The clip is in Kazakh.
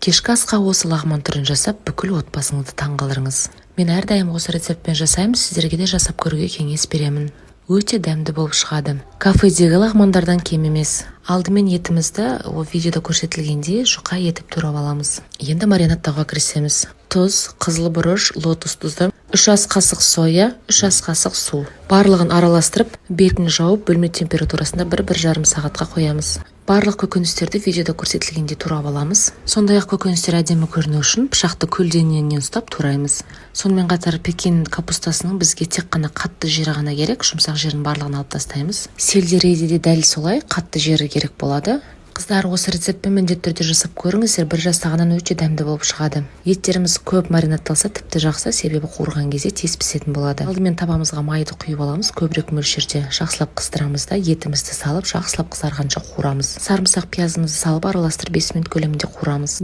Кешкі асқа осы лағман түрін жасап, бүкіл отбасыңызды таңғалдырыңыз. Мен әрдайым осы рецептпен жасаймын, сіздерге де жасап көруге кеңес беремін. Өте дәмді болып шығады. Кафедегі лағмандардан кем емес. Алдымен етімізді видеода көрсетілгендей жұқа етіп турап аламыз. Енді маринадтауға кірісеміз. Тұз, қызыл бұрыш, лотос тұзы, 3 ас қасық соя, 3 ас қасық су. Барлығын араластырып, бетін жауып, бөлме температурасында 1-1,5 сағатқа қоямыз. Барлық көкөністерді видеода көрсетілгенде турап аламыз. Сондай-ақ көкөністер әдемі көріну үшін пышақты көлденеңінен ұстап тураймыз. Сонымен қатар пекин капустасының бізге тек қана қатты жері ғана керек, жұмсақ жерін барлығын алып тастаймыз. Сельдерейде де дәл солай қатты жері керек болады. Қыздар, осы рецептпен міндетті түрде жасап көріңіздер, бір жасағаннан өте дәмді болып шығады. Еттеріміз көп маринадталса тіпті жақсы, себебі қуырған кезде тез пісетін болады. Алдымен табамызға майды құйып аламыз, көбірек мөлшерде жақсылап қыздырамыз да етімізді салып жақсылап қызарғанша қуырамыз. Сарымсақ, пиязымызды салып араластырып 5 минут көлемінде қуырамыз.